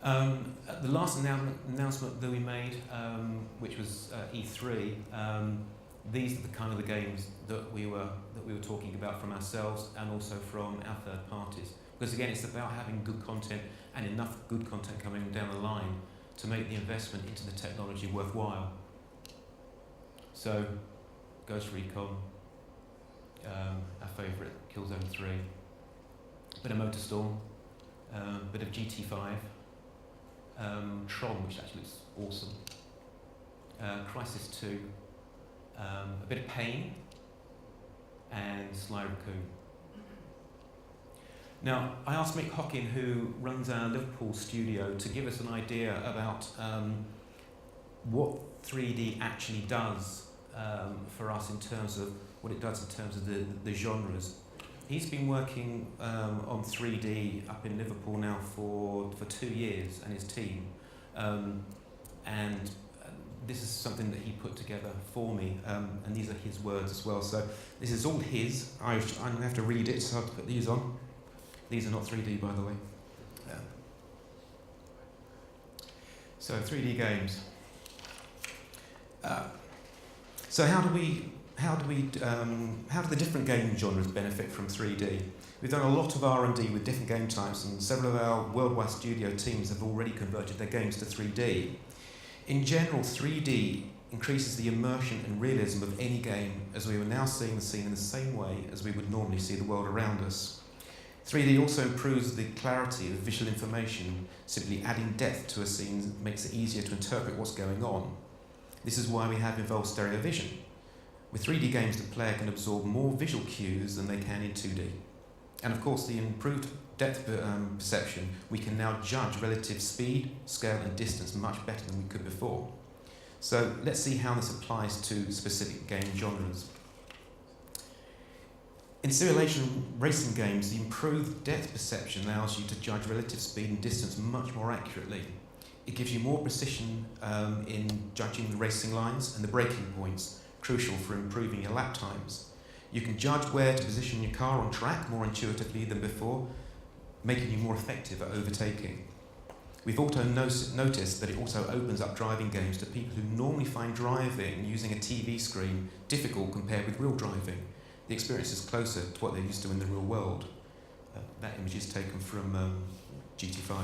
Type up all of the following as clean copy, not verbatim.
The last announcement that we made, which was E3, these are the kind of the games that we were talking about from ourselves and also from our third parties. Because again, it's about having good content and enough good content coming down the line to make the investment into the technology worthwhile. So, Ghost Recon, our favourite, Killzone 3, a bit of MotorStorm, a bit of GT5, Tron, which actually looks awesome, Crisis 2, a bit of Pain, and Sly Raccoon. Now, I asked Mick Hockin, who runs our Liverpool studio, to give us an idea about what 3D actually does for us in terms of what it does in terms of the genres. He's been working on 3D up in Liverpool now for 2 years, and his team. And this is something that he put together for me, and these are his words as well. So this is all his. I'm going to have to read it, so I'll put these on. These are not 3D, by the way. So 3D games. So how do the different game genres benefit from 3D? We've done a lot of R&D with different game types, and several of our worldwide studio teams have already converted their games to 3D. In general, 3D increases the immersion and realism of any game, as we are now seeing the scene in the same way as we would normally see the world around us. 3D also improves the clarity of visual information. Simply adding depth to a scene makes it easier to interpret what's going on. This is why we have involved stereo vision. With 3D games, the player can absorb more visual cues than they can in 2D. And of course, the improved depth perception, we can now judge relative speed, scale and distance much better than we could before. So let's see how this applies to specific game genres. In simulation racing games, the improved depth perception allows you to judge relative speed and distance much more accurately. It gives you more precision in judging the racing lines and the braking points, crucial for improving your lap times. You can judge where to position your car on track more intuitively than before, making you more effective at overtaking. We've also noticed that it also opens up driving games to people who normally find driving using a TV screen difficult compared with real driving. The experience is closer to what they're used to in the real world. That image is taken from GT5.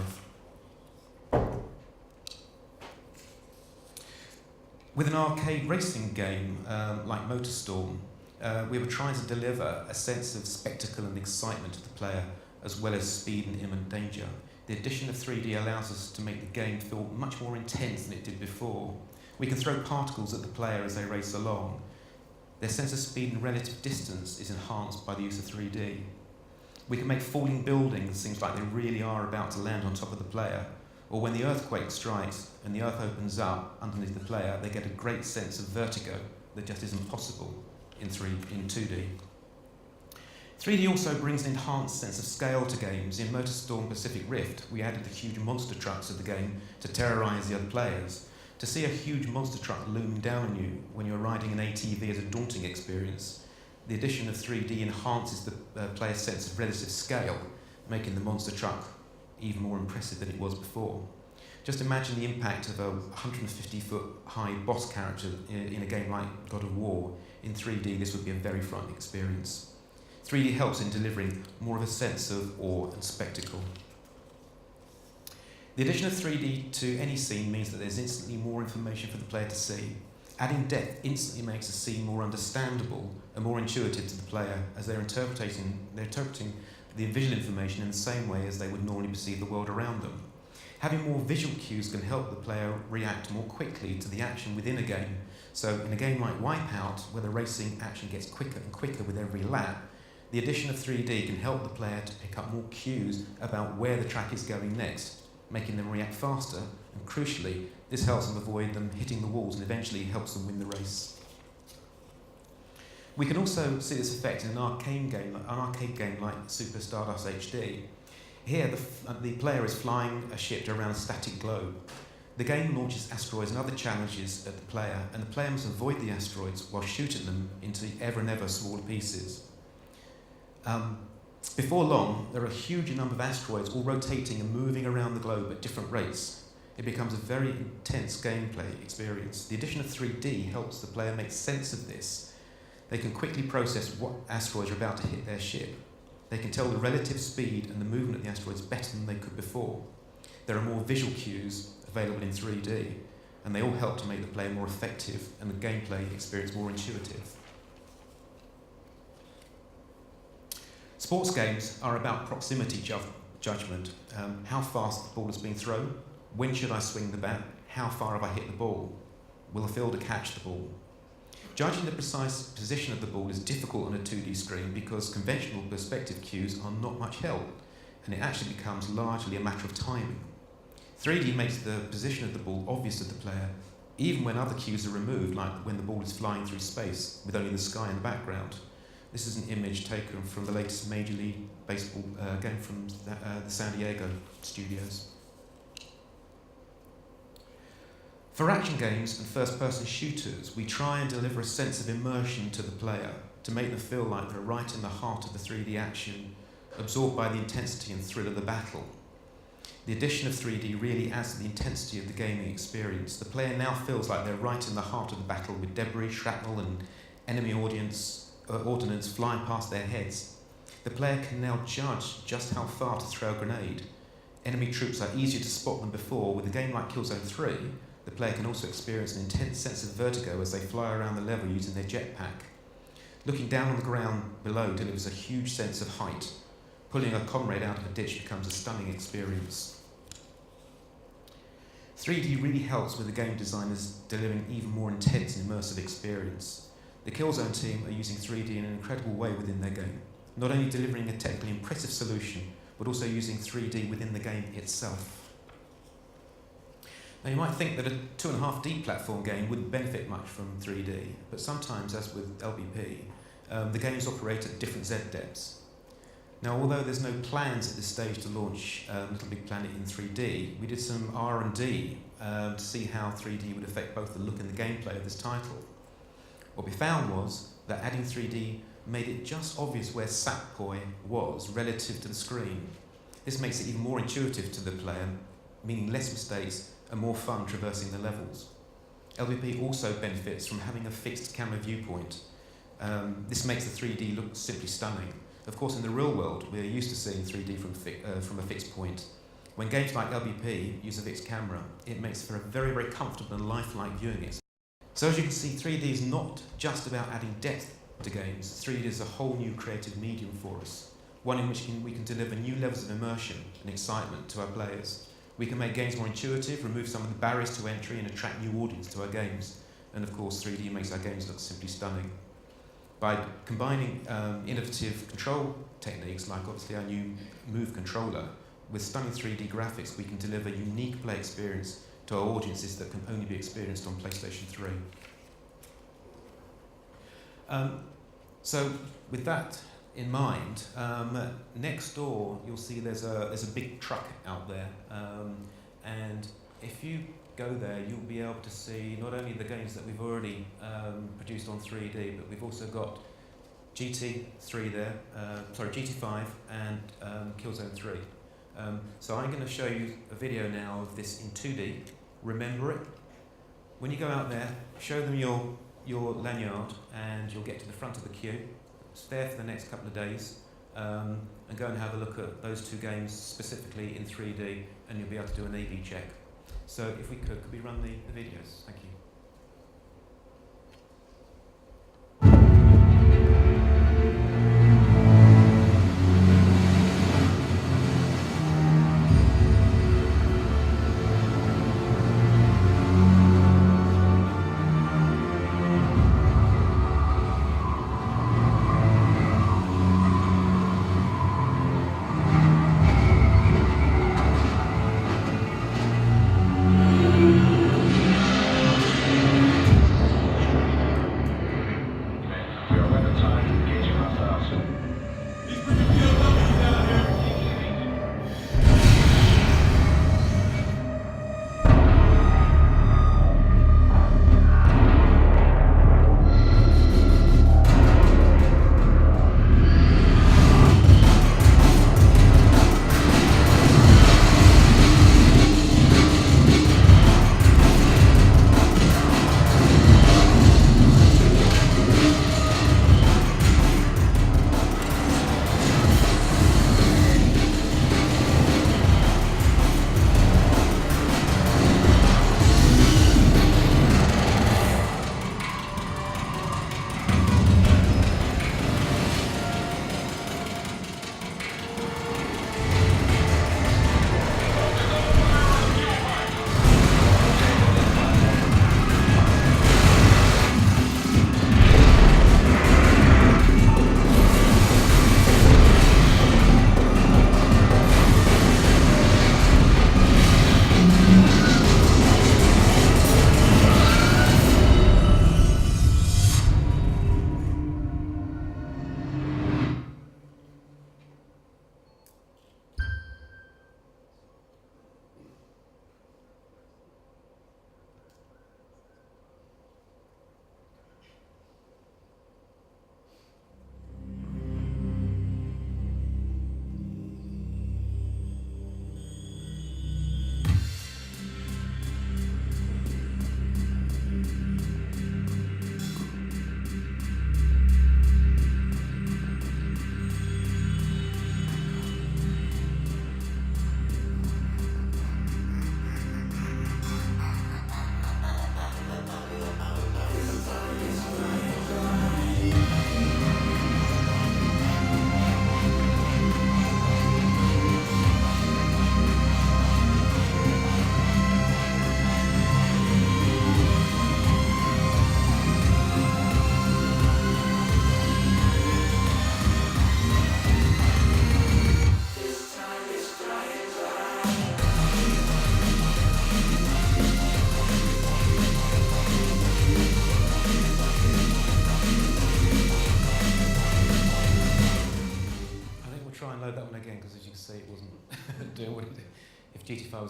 With an arcade racing game like MotorStorm, we were trying to deliver a sense of spectacle and excitement to the player, as well as speed and imminent danger. The addition of 3D allows us to make the game feel much more intense than it did before. We can throw particles at the player as they race along. Their sense of speed and relative distance is enhanced by the use of 3D. We can make falling buildings seem like they really are about to land on top of the player, or when the earthquake strikes and the earth opens up underneath the player, they get a great sense of vertigo that just isn't possible in 2D. 3D also brings an enhanced sense of scale to games. In MotorStorm Pacific Rift, we added the huge monster trucks of the game to terrorise the other players. To see a huge monster truck looming down on you when you're riding an ATV is a daunting experience. The addition of 3D enhances the player's sense of relative scale, making the monster truck even more impressive than it was before. Just imagine the impact of a 150-foot high boss character in a game like God of War. In 3D, this would be a very frightening experience. 3D helps in delivering more of a sense of awe and spectacle. The addition of 3D to any scene means that there's instantly more information for the player to see. Adding depth instantly makes a scene more understandable and more intuitive to the player, as they're interpreting the visual information in the same way as they would normally perceive the world around them. Having more visual cues can help the player react more quickly to the action within a game. So in a game like Wipeout, where the racing action gets quicker and quicker with every lap, the addition of 3D can help the player to pick up more cues about where the track is going next, making them react faster, and crucially, this helps them avoid them hitting the walls and eventually helps them win the race. We can also see this effect in an arcade game like Super Stardust HD. Here, the player is flying a ship around a static globe. The game launches asteroids and other challenges at the player, and the player must avoid the asteroids while shooting them into ever and ever smaller pieces. Before long, there are a huge number of asteroids all rotating and moving around the globe at different rates. It becomes a very intense gameplay experience. The addition of 3D helps the player make sense of this. They can quickly process what asteroids are about to hit their ship. They can tell the relative speed and the movement of the asteroids better than they could before. There are more visual cues available in 3D, and they all help to make the player more effective and the gameplay experience more intuitive. Sports games are about proximity judgment. How fast the ball is being thrown, when should I swing the bat, how far have I hit the ball, will the fielder catch the ball? Judging the precise position of the ball is difficult on a 2D screen because conventional perspective cues are not much help, and it actually becomes largely a matter of timing. 3D makes the position of the ball obvious to the player, even when other cues are removed, like when the ball is flying through space with only the sky in the background. This is an image taken from the latest Major League Baseball game from the San Diego studios. For action games and first-person shooters, we try and deliver a sense of immersion to the player to make them feel like they're right in the heart of the 3D action, absorbed by the intensity and thrill of the battle. The addition of 3D really adds to the intensity of the gaming experience. The player now feels like they're right in the heart of the battle with debris, shrapnel and enemy ordnance flying past their heads. The player can now judge just how far to throw a grenade. Enemy troops are easier to spot than before. With a game like Killzone 3, the player can also experience an intense sense of vertigo as they fly around the level using their jetpack. Looking down on the ground below delivers a huge sense of height. Pulling a comrade out of a ditch becomes a stunning experience. 3D really helps with the game designers delivering even more intense and immersive experience. The Killzone team are using 3D in an incredible way within their game, not only delivering a technically impressive solution, but also using 3D within the game itself. Now you might think that a 2.5D platform game wouldn't benefit much from 3D, but sometimes, as with LBP, the games operate at different Z depths. Now, although there's no plans at this stage to launch Little Big Planet in 3D, we did some R&D to see how 3D would affect both the look and the gameplay of this title. What we found was that adding 3D made it just obvious where Sackboy was relative to the screen. This makes it even more intuitive to the player, meaning less mistakes and more fun traversing the levels. LBP also benefits from having a fixed camera viewpoint. This makes the 3D look simply stunning. Of course, in the real world, we're used to seeing 3D from a fixed point. When games like LBP use a fixed camera, it makes for a very, very comfortable and lifelike viewing experience. So as you can see, 3D is not just about adding depth to games. 3D is a whole new creative medium for us, one in which we can deliver new levels of immersion and excitement to our players. We can make games more intuitive, remove some of the barriers to entry and attract new audience to our games. And of course, 3D makes our games look simply stunning. By combining innovative control techniques, like obviously our new Move controller, with stunning 3D graphics, we can deliver unique play experience to our audiences that can only be experienced on PlayStation 3. So with that in mind, next door you'll see there's a big truck out there, and if you go there you'll be able to see not only the games that we've already produced on 3D, but we've also got GT5 and Killzone 3. So I'm going to show you a video now of this in 2D. Remember it. When you go out there, show them your lanyard and you'll get to the front of the queue. Stay there for the next couple of days and go and have a look at those two games specifically in 3D, and you'll be able to do an A/B check. So if we could we run the videos? Thank you.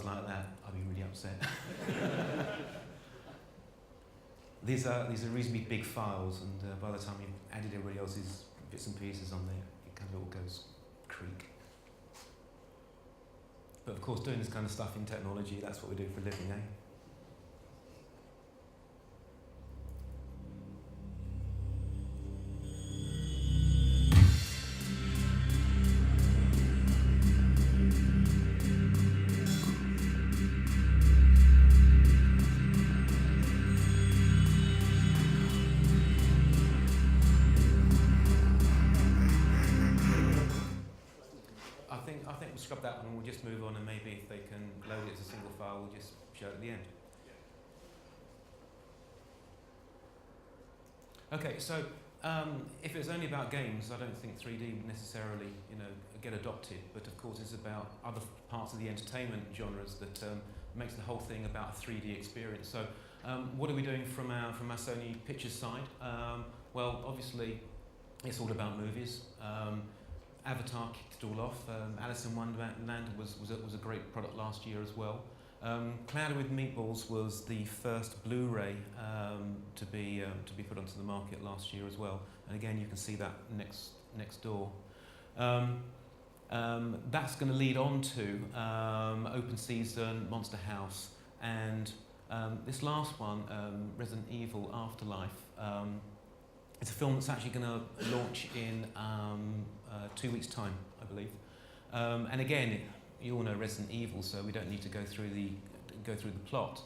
something like that, I'd be really upset. These are reasonably big files, and by the time you've added everybody else's bits and pieces on there, it kind of all goes creak. But of course, doing this kind of stuff in technology, that's what we do for a living, eh? I think we'll scrub that one and we'll just move on, and maybe if they can load it as a single file, we'll just show it at the end. Okay, so if it's only about games, I don't think 3D would necessarily, get adopted. But of course, it's about other parts of the entertainment genres that makes the whole thing about a 3D experience. So, what are we doing from our Sony Pictures side? Well, obviously, it's all about movies. Avatar kicked it all off. Alice in Wonderland was a great product last year as well. Cloudy with Meatballs was the first Blu-ray to be put onto the market last year as well. And again, you can see that next door. That's going to lead on to Open Season, Monster House, and this last one, Resident Evil Afterlife. It's a film that's actually going to launch in 2 weeks' time, I believe. And again, you all know Resident Evil, so we don't need to go through the plot.